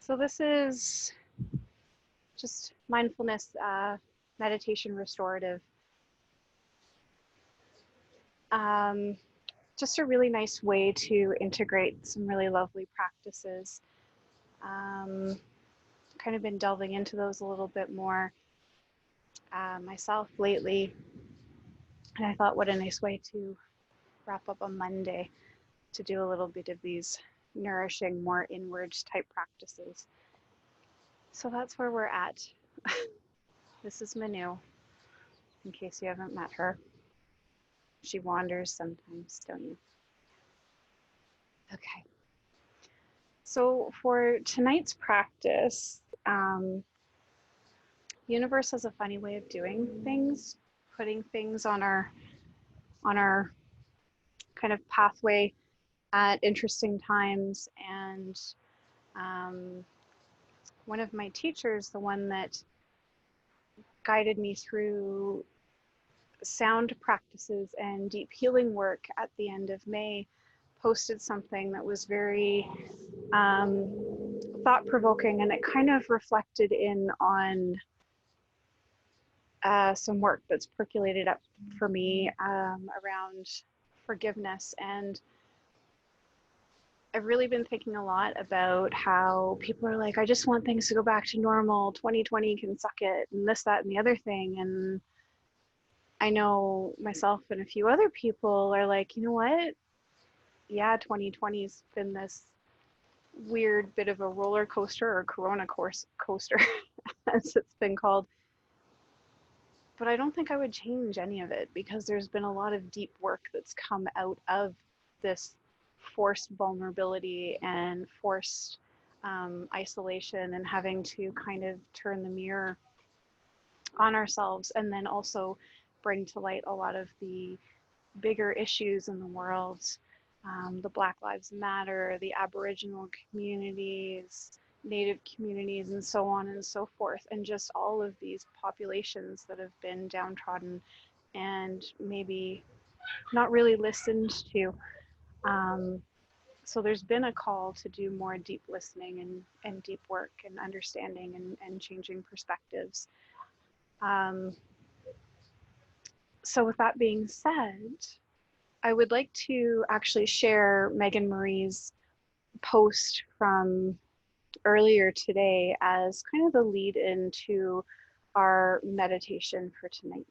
So this is just mindfulness, meditation, restorative. Just a really nice way to integrate some really lovely practices. Kind of been delving into those a little bit more myself lately. And I thought, what a nice way to wrap up a Monday to do a little bit of these nourishing, more inward type practices. So that's where we're at. This is Manu, in case you haven't met her. She wanders sometimes, don't you? Okay. So for tonight's practice, universe has a funny way of doing things, putting things on our kind of pathway at interesting times. And one of my teachers, the one that guided me through sound practices and deep healing work at the end of May, posted something that was very thought-provoking, and it kind of reflected in on some work that's percolated up for me around forgiveness. And I've really been thinking a lot about how people are like, I just want things to go back to normal. 2020 can suck it, and this, that, and the other thing. And I know myself and a few other people are like, you know what? Yeah, 2020's been this weird bit of a roller coaster, or corona coaster, as it's been called. But I don't think I would change any of it, because there's been a lot of deep work that's come out of this forced vulnerability and forced isolation, and having to kind of turn the mirror on ourselves, and then also bring to light a lot of the bigger issues in the world, the Black Lives Matter, the Aboriginal communities, Native communities, and so on and so forth, and just all of these populations that have been downtrodden and maybe not really listened to. So there's been a call to do more deep listening and deep work and understanding and changing perspectives. So with that being said, I would like to actually share Megan Marie's post from earlier today as kind of the lead into our meditation for tonight.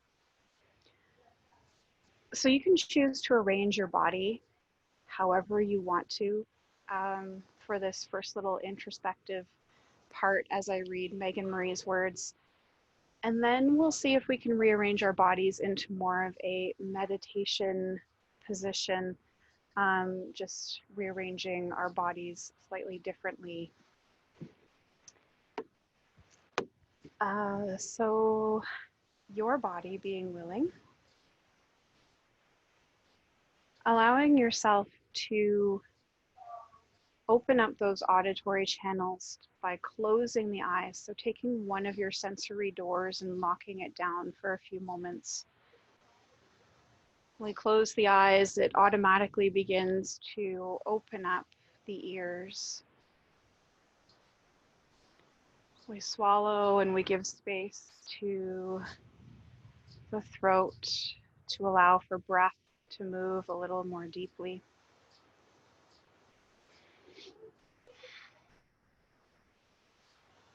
So you can choose to arrange your body however you want to for this first little introspective part as I read Megan Marie's words. And then we'll see if we can rearrange our bodies into more of a meditation position, just rearranging our bodies slightly differently. So your body being willing, allowing yourself to open up those auditory channels by closing the eyes. So taking one of your sensory doors and locking it down for a few moments. When we close the eyes, it automatically begins to open up the ears. We swallow and we give space to the throat to allow for breath to move a little more deeply.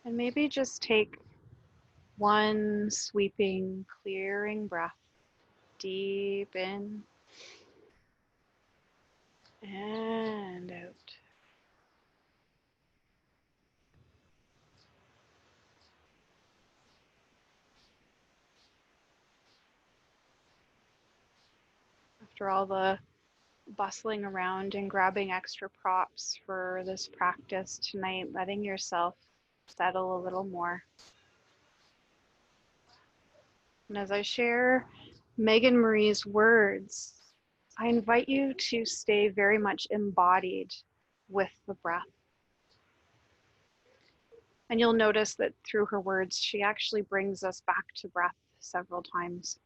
And maybe just take one sweeping, clearing breath, deep in and out. After all the bustling around and grabbing extra props for this practice tonight, letting yourself settle a little more. And as I share Megan Marie's words, I invite you to stay very much embodied with the breath. And you'll notice that through her words, she actually brings us back to breath several times.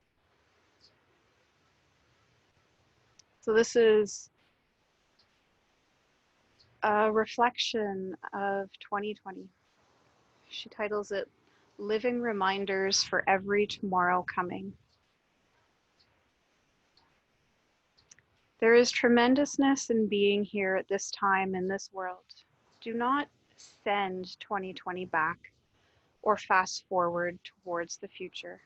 So this is a reflection of 2020. She titles it Living Reminders for Every Tomorrow Coming. There is tremendousness in being here at this time in this world. Do not send 2020 back or fast forward towards the future.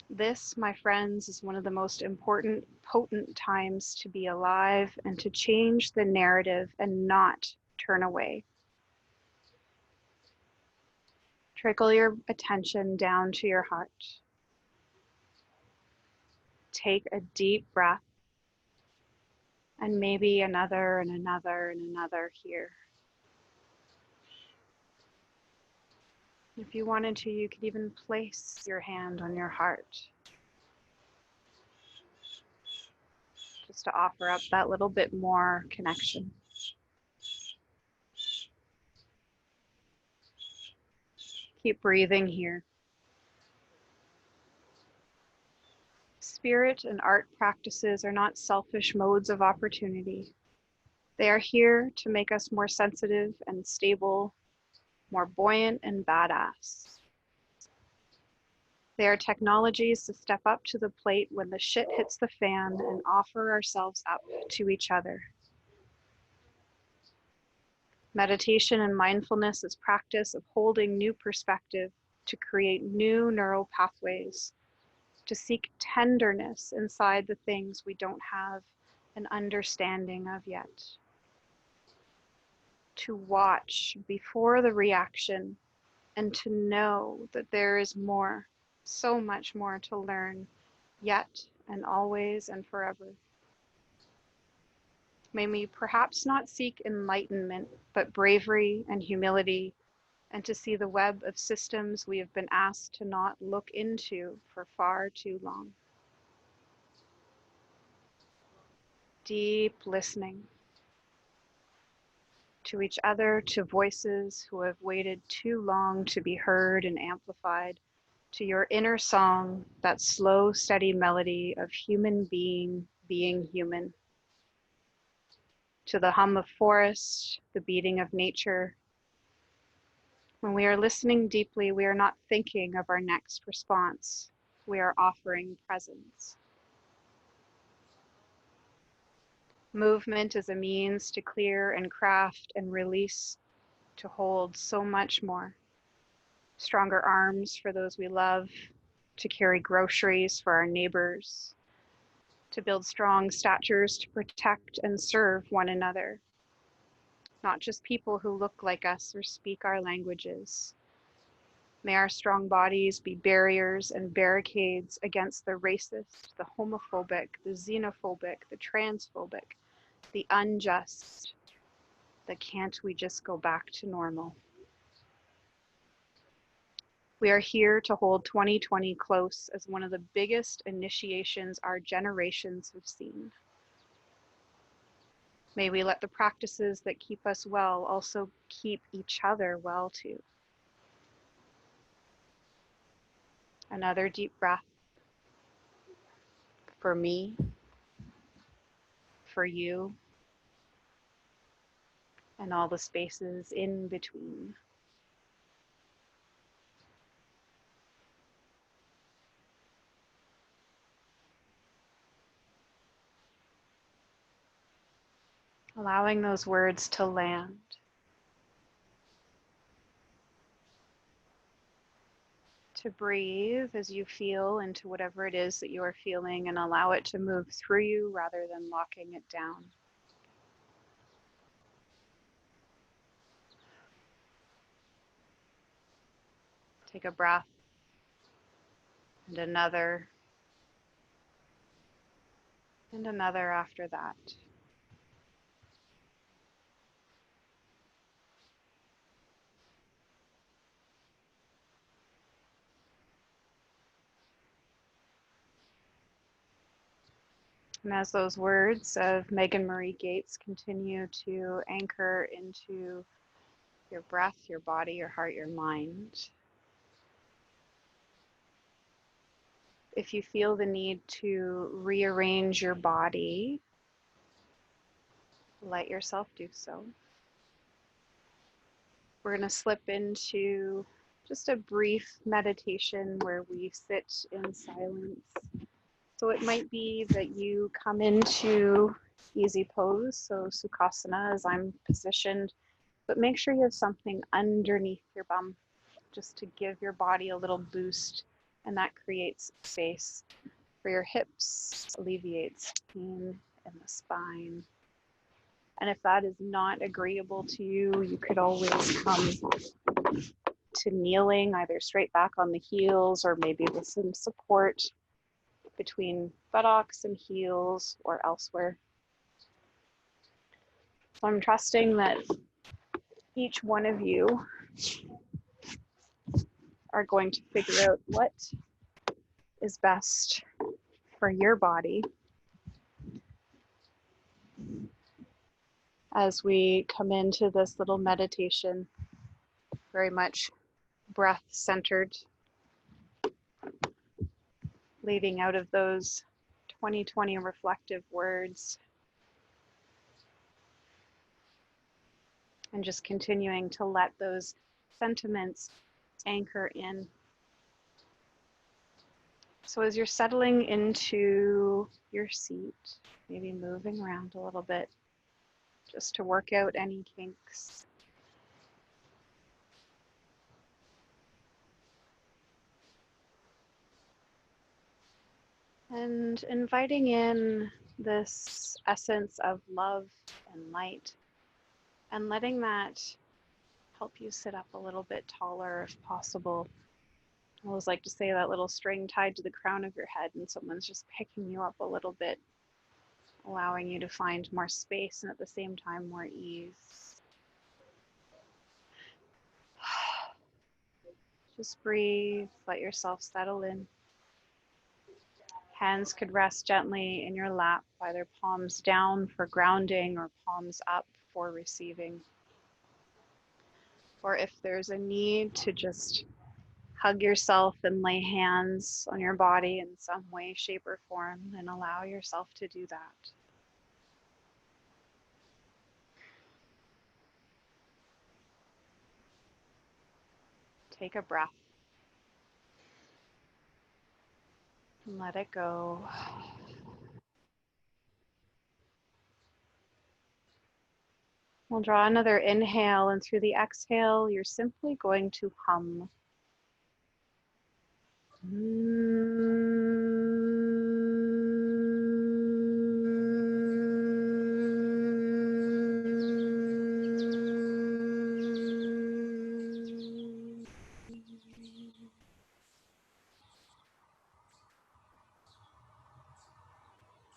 This, my friends, is one of the most important, potent times to be alive and to change the narrative and not turn away. Trickle your attention down to your heart. Take a deep breath, and maybe another and another and another here. If you wanted to, you could even place your hand on your heart, just to offer up that little bit more connection. Keep breathing here. Spirit and art practices are not selfish modes of opportunity. They are here to make us more sensitive and stable, more buoyant and badass. They are technologies to step up to the plate when the shit hits the fan and offer ourselves up to each other. Meditation and mindfulness is practice of holding new perspective to create new neural pathways, to seek tenderness inside the things we don't have an understanding of yet, to watch before the reaction and to know that there is more, so much more to learn, yet and always and forever. May we perhaps not seek enlightenment, but bravery and humility, and to see the web of systems we have been asked to not look into for far too long. Deep listening to each other, to voices who have waited too long to be heard and amplified, to your inner song, that slow, steady melody of human being human, to the hum of forest, the beating of nature. When we are listening deeply, we are not thinking of our next response. We are offering presence. Movement is a means to clear and craft and release, to hold so much more. Stronger arms for those we love, to carry groceries for our neighbors, to build strong statures to protect and serve one another. Not just people who look like us or speak our languages. May our strong bodies be barriers and barricades against the racist, the homophobic, the xenophobic, the transphobic, the unjust, the can't we just go back to normal. We are here to hold 2020 close as one of the biggest initiations our generations have seen. May we let the practices that keep us well also keep each other well too. Another deep breath for me, for you, and all the spaces in between. Allowing those words to land. To breathe as you feel into whatever it is that you are feeling and allow it to move through you rather than locking it down. Take a breath and another after that. And as those words of Megan Marie Gates continue to anchor into your breath, your body, your heart, your mind, if you feel the need to rearrange your body, let yourself do so. We're going to slip into just a brief meditation where we sit in silence. So it might be that you come into easy pose, so Sukhasana as I'm positioned, but make sure you have something underneath your bum just to give your body a little boost, and that creates space for your hips, alleviates pain in the spine. And if that is not agreeable to you, you could always come to kneeling, either straight back on the heels or maybe with some support between buttocks and heels or elsewhere. So I'm trusting that each one of you are going to figure out what is best for your body as we come into this little meditation, very much breath centered, leading out of those 2020 reflective words, and just continuing to let those sentiments anchor in. So as you're settling into your seat, maybe moving around a little bit, just to work out any kinks. And inviting in this essence of love and light, and letting that help you sit up a little bit taller if possible. I always like to say that little string tied to the crown of your head and someone's just picking you up a little bit, allowing you to find more space and at the same time more ease. Just breathe, let yourself settle in. Hands could rest gently in your lap, either palms down for grounding or palms up for receiving. Or if there's a need to just hug yourself and lay hands on your body in some way, shape, or form, then allow yourself to do that. Take a breath and let it go. We'll draw another inhale, and through the exhale, you're simply going to hum.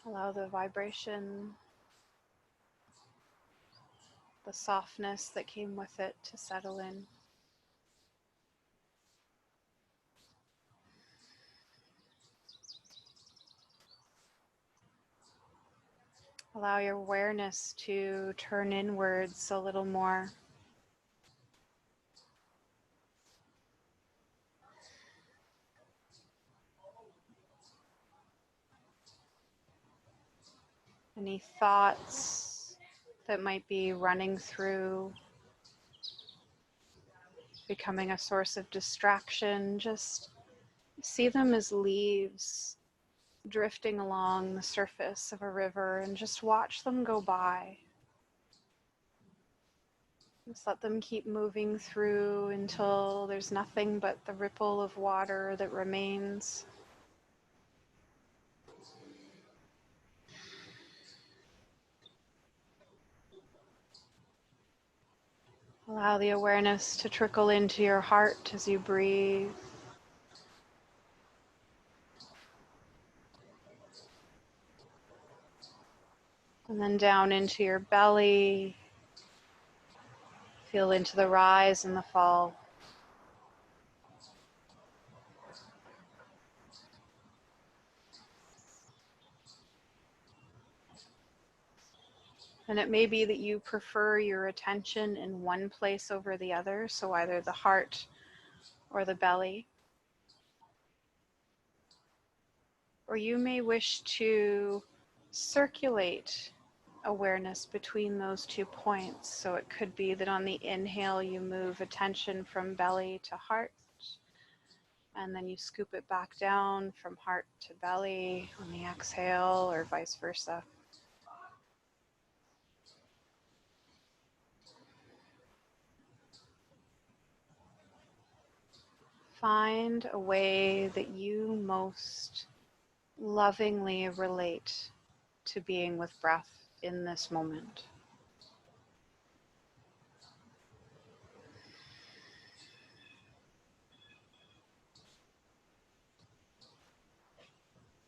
Allow the vibration, the softness that came with it to settle in. Allow your awareness to turn inwards a little more. Any thoughts that might be running through, becoming a source of distraction, just see them as leaves drifting along the surface of a river and just watch them go by. Just let them keep moving through until there's nothing but the ripple of water that remains. Allow the awareness to trickle into your heart as you breathe. And then down into your belly. Feel into the rise and the fall. And it may be that you prefer your attention in one place over the other, so either the heart or the belly. Or you may wish to circulate awareness between those 2 points. So it could be that on the inhale, you move attention from belly to heart, and then you scoop it back down from heart to belly on the exhale, or vice versa. Find a way that you most lovingly relate to being with breath in this moment.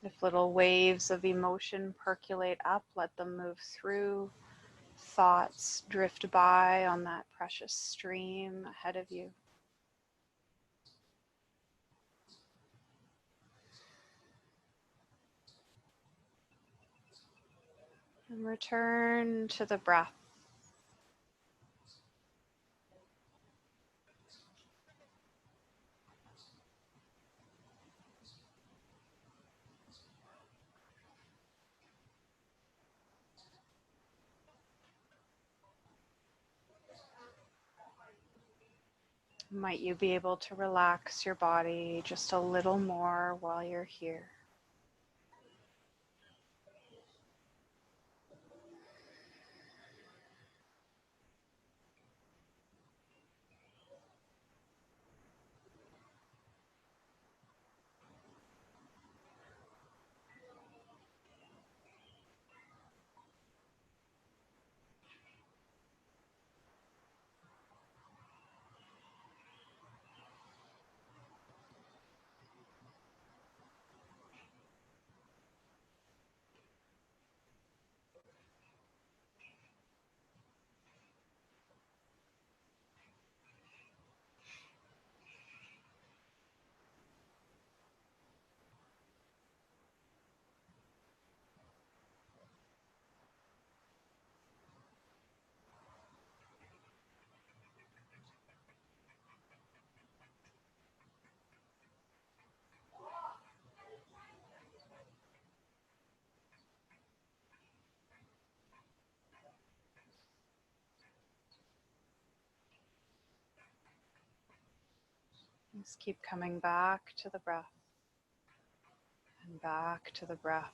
If little waves of emotion percolate up, let them move through. Thoughts drift by on that precious stream ahead of you. And return to the breath. Might you be able to relax your body just a little more while you're here? Just keep coming back to the breath and back to the breath.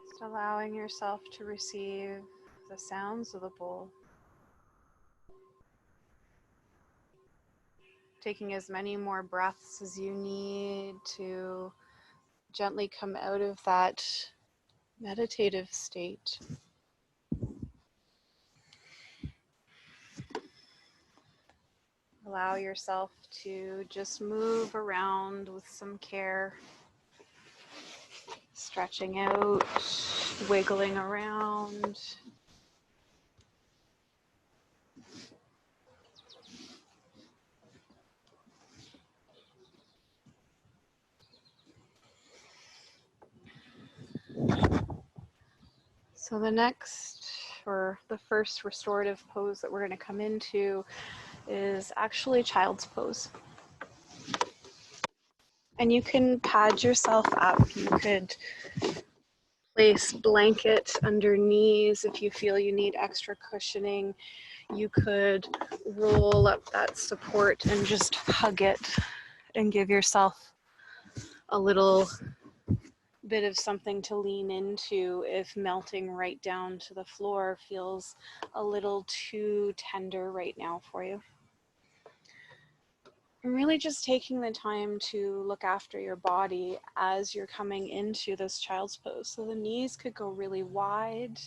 Just allowing yourself to receive the sounds of the bowl. Taking as many more breaths as you need to gently come out of that meditative state. Allow yourself to just move around with some care, stretching out, wiggling around. So the next, or the first restorative pose that we're going to come into is actually child's pose. And you can pad yourself up. You could place blanket under knees if you feel you need extra cushioning. You could roll up that support and just hug it and give yourself a little bit of something to lean into if melting right down to the floor feels a little too tender right now for you. And really just taking the time to look after your body as you're coming into this child's pose. So the knees could go really wide.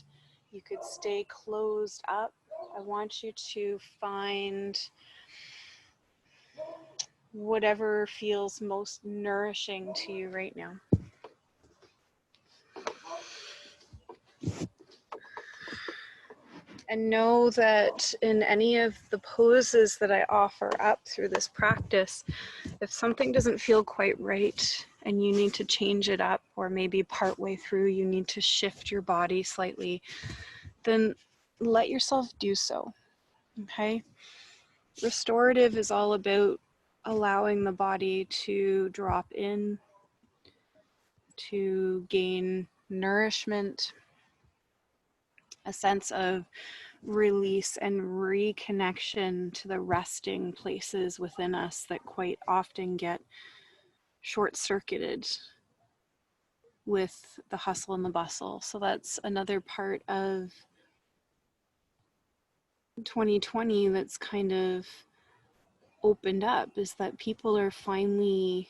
You could stay closed up. I want you to find whatever feels most nourishing to you right now. And know that in any of the poses that I offer up through this practice, if something doesn't feel quite right and you need to change it up, or maybe partway through you need to shift your body slightly, then let yourself do so, okay? Restorative is all about allowing the body to drop in, to gain nourishment, a sense of release and reconnection to the resting places within us that quite often get short-circuited with the hustle and the bustle. So that's another part of 2020 that's kind of opened up, is that people are finally,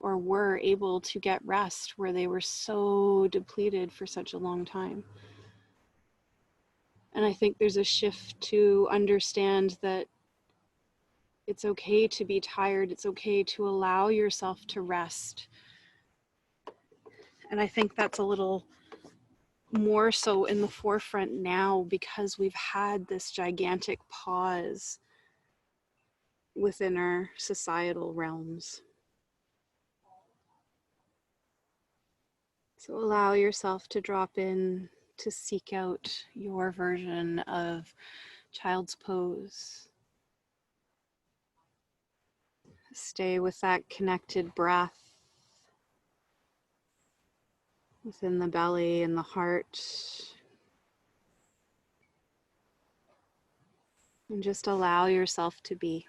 or were able to get rest where they were so depleted for such a long time. And I think there's a shift to understand that it's okay to be tired. It's okay to allow yourself to rest. And I think that's a little more so in the forefront now because we've had this gigantic pause within our societal realms. So allow yourself to drop in, to seek out your version of child's pose. Stay with that connected breath within the belly and the heart. And just allow yourself to be.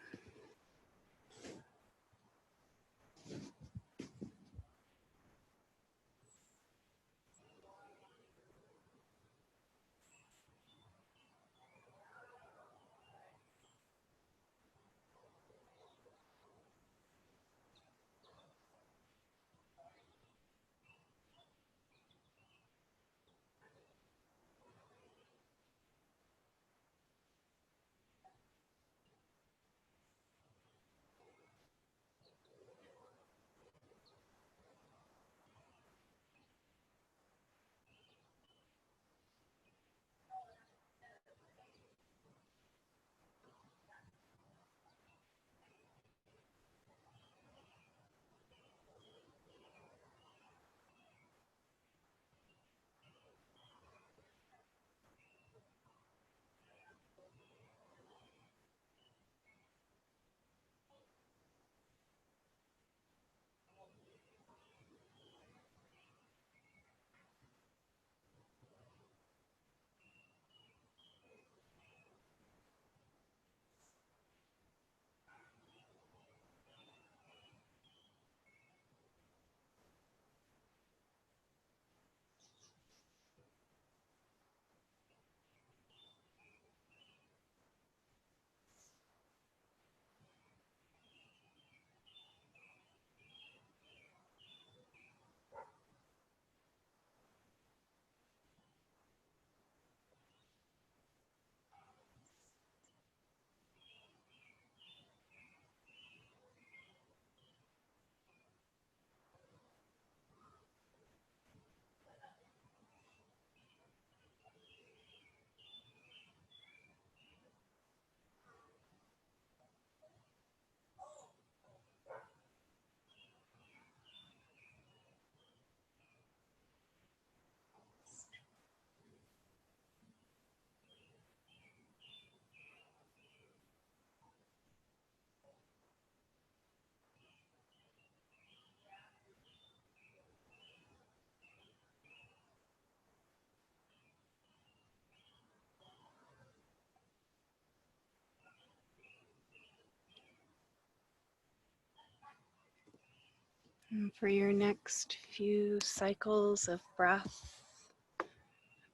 And for your next few cycles of breath,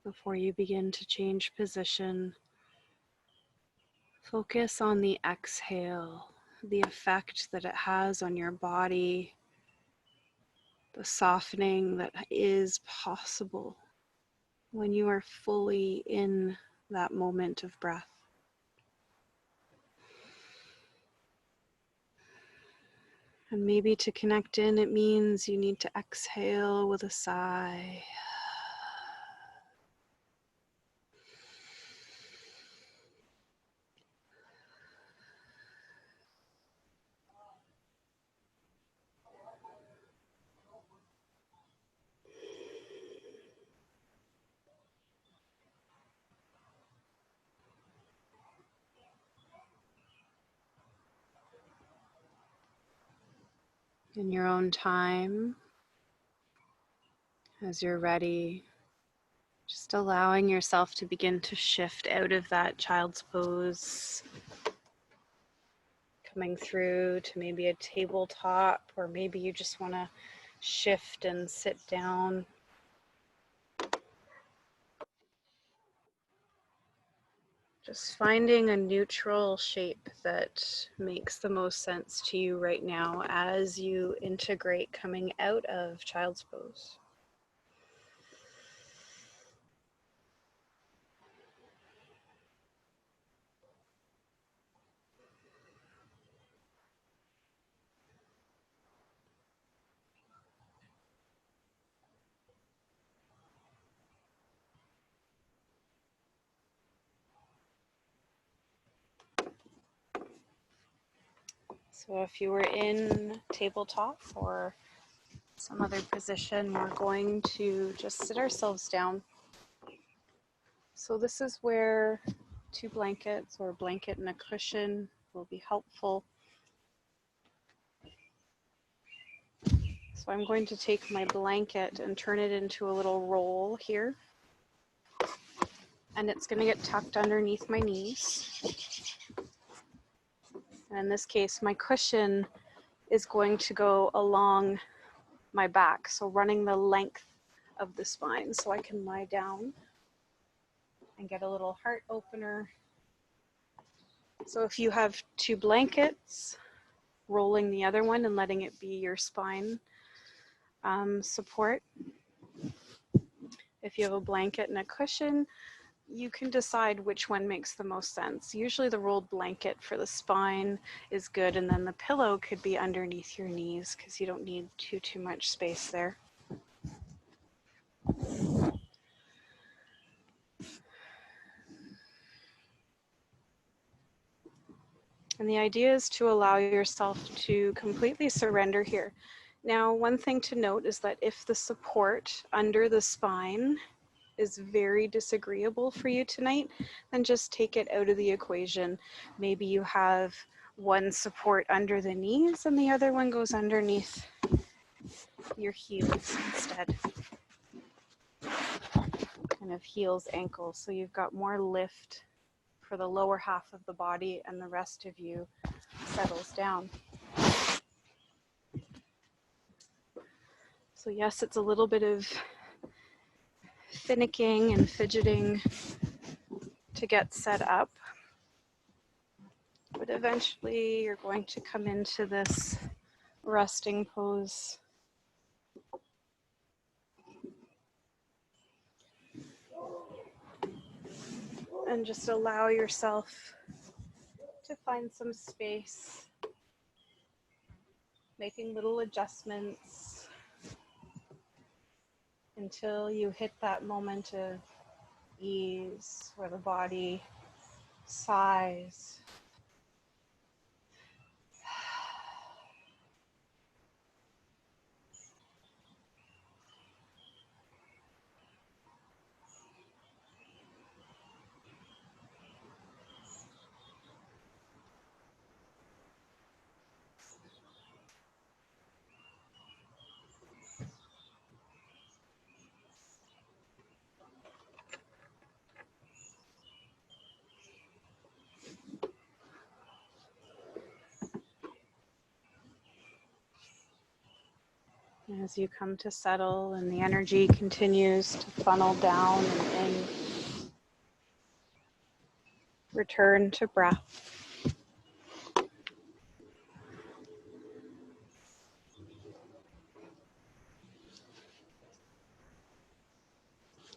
before you begin to change position, focus on the exhale, the effect that it has on your body, the softening that is possible when you are fully in that moment of breath. And maybe to connect in, it means you need to exhale with a sigh. In your own time, as you're ready, just allowing yourself to begin to shift out of that child's pose, coming through to maybe a tabletop, or maybe you just want to shift and sit down. Just finding a neutral shape that makes the most sense to you right now as you integrate coming out of child's pose. So if you were in tabletop or some other position, we're going to just sit ourselves down. So this is where 2 blankets or a blanket and a cushion will be helpful. So I'm going to take my blanket and turn it into a little roll here. And it's going to get tucked underneath my knees. And in this case, my cushion is going to go along my back, so running the length of the spine, so I can lie down and get a little heart opener. So if you have 2 blankets, rolling the other one and letting it be your spine support. If you have a blanket and a cushion, you can decide which one makes the most sense. Usually the rolled blanket for the spine is good, and then the pillow could be underneath your knees because you don't need too much space there. And the idea is to allow yourself to completely surrender here. Now, one thing to note is that if the support under the spine is very disagreeable for you tonight, then just take it out of the equation. Maybe you have one support under the knees and the other one goes underneath your heels instead. Kind of heels, ankles, so you've got more lift for the lower half of the body and the rest of you settles down. So yes, it's a little bit of finicking and fidgeting to get set up, but eventually you're going to come into this resting pose. And just allow yourself to find some space, making little adjustments until you hit that moment of ease where the body sighs. As you come to settle and the energy continues to funnel down and in, return to breath.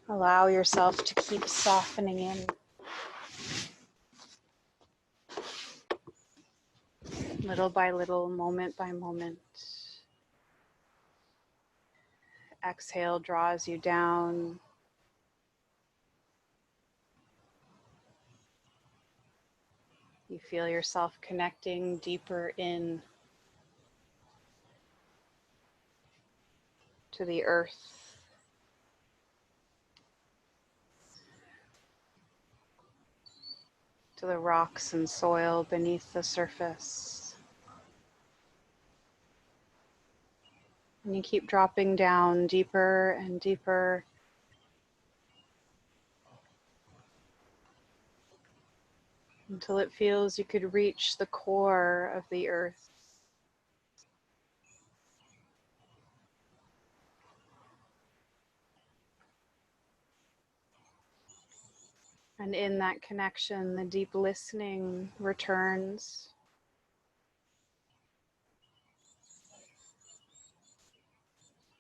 Allow yourself to keep softening in. Little by little, moment by moment. Exhale draws you down. You feel yourself connecting deeper in to the earth, to the rocks and soil beneath the surface. And you keep dropping down deeper and deeper until it feels you could reach the core of the earth. And in that connection, the deep listening returns.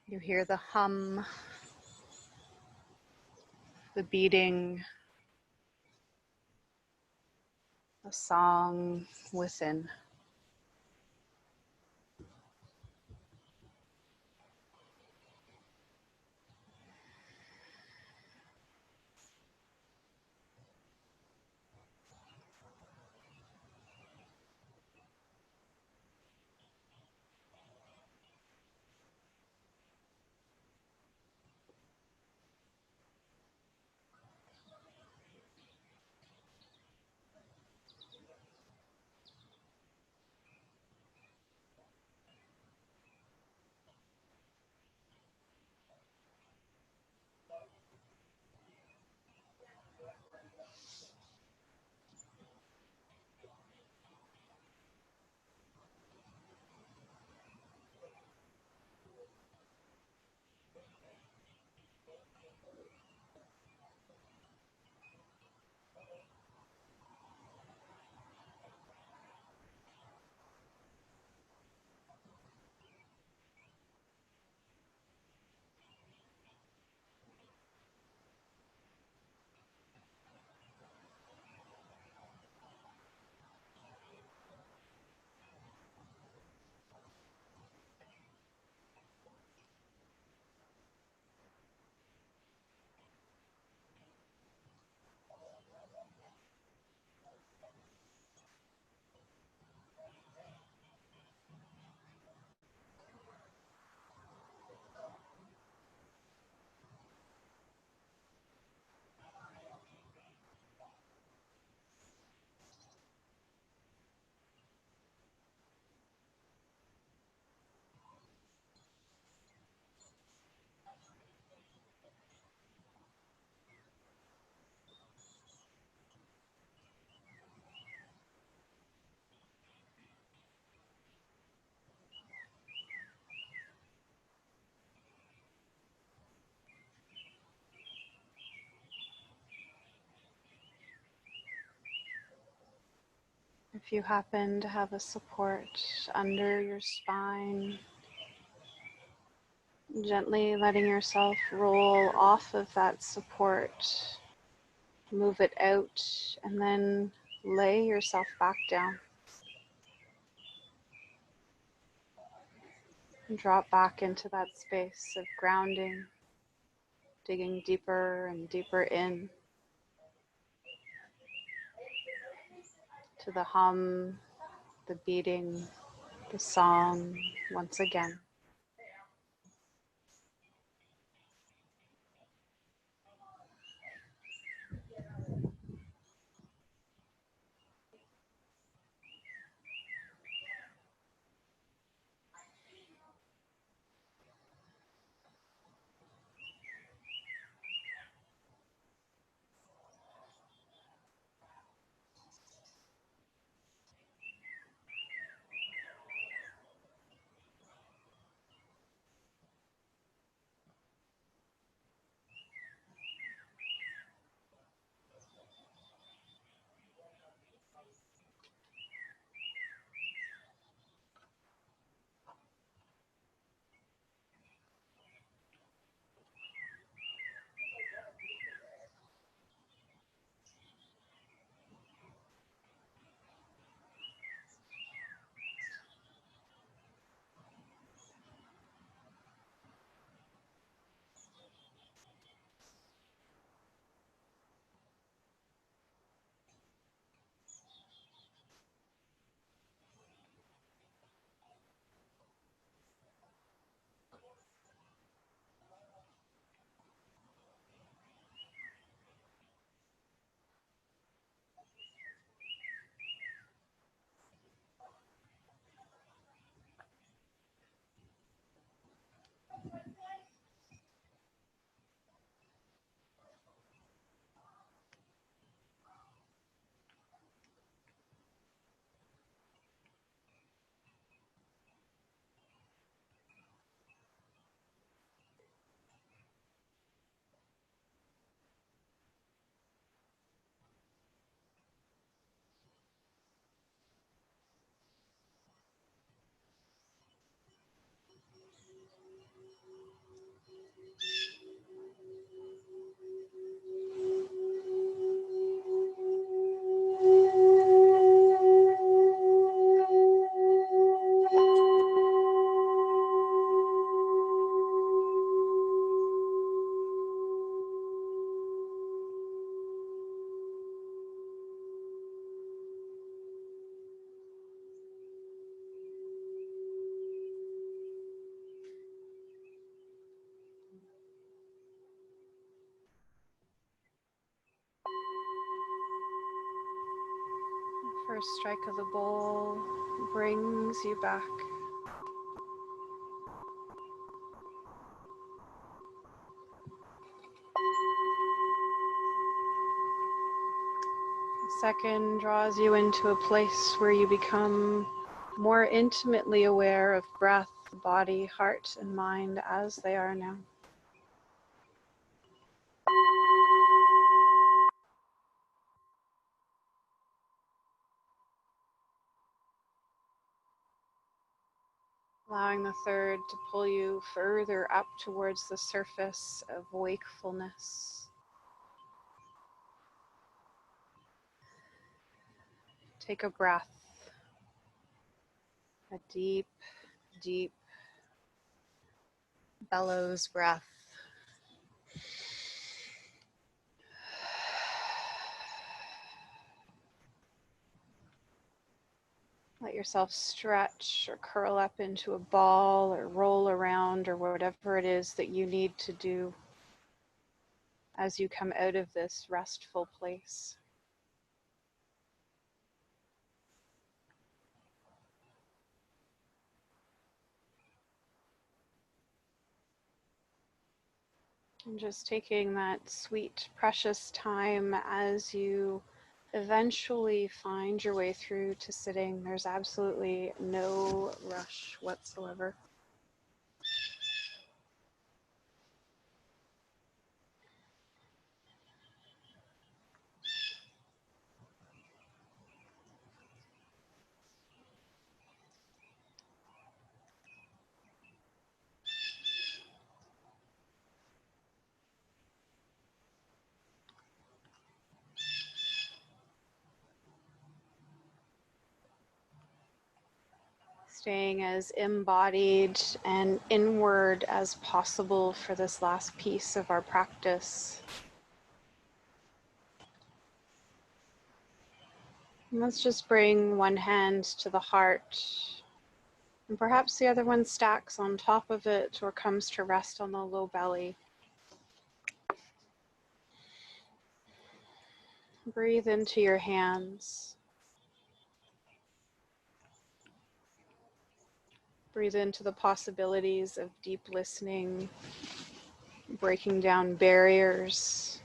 You hear the hum, the beating, the song within. If you happen to have a support under your spine, gently letting yourself roll off of that support, move it out, and then lay yourself back down. And drop back into that space of grounding, digging deeper and deeper in to the hum, the beating, the song once again. First strike of the bowl brings you back. The second draws you into a place where you become more intimately aware of breath, body, heart, and mind as they are now. Allowing the third to pull you further up towards the surface of wakefulness. Take a breath, a deep, deep bellows breath. Let yourself stretch or curl up into a ball or roll around or whatever it is that you need to do as you come out of this restful place. And just taking that sweet, precious time as you eventually find your way through to sitting. There's absolutely no rush whatsoever. Staying as embodied and inward as possible for this last piece of our practice. And let's just bring one hand to the heart, and perhaps the other one stacks on top of it or comes to rest on the low belly. Breathe into your hands. Breathe into the possibilities of deep listening, breaking down barriers,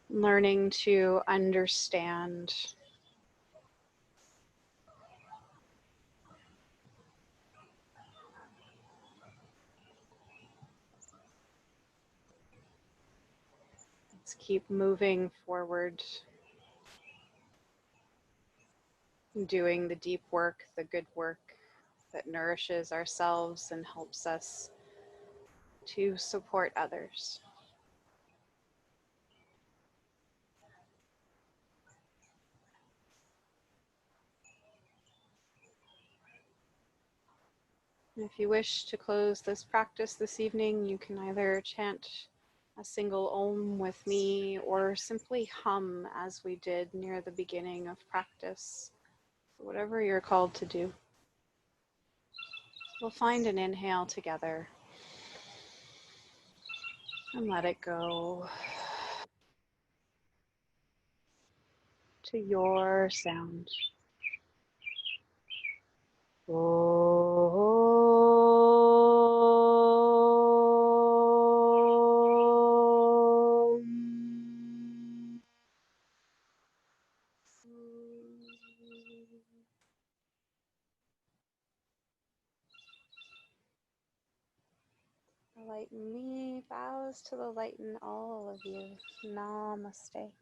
learning to understand. Let's keep moving forward, doing the deep work, the good work that nourishes ourselves and helps us to support others. If you wish to close this practice this evening, you can either chant a single Om with me or simply hum as we did near the beginning of practice. Whatever you're called to do. We'll find an inhale together and let it go to your sound. The light in me bows to the light in all of you. Namaste.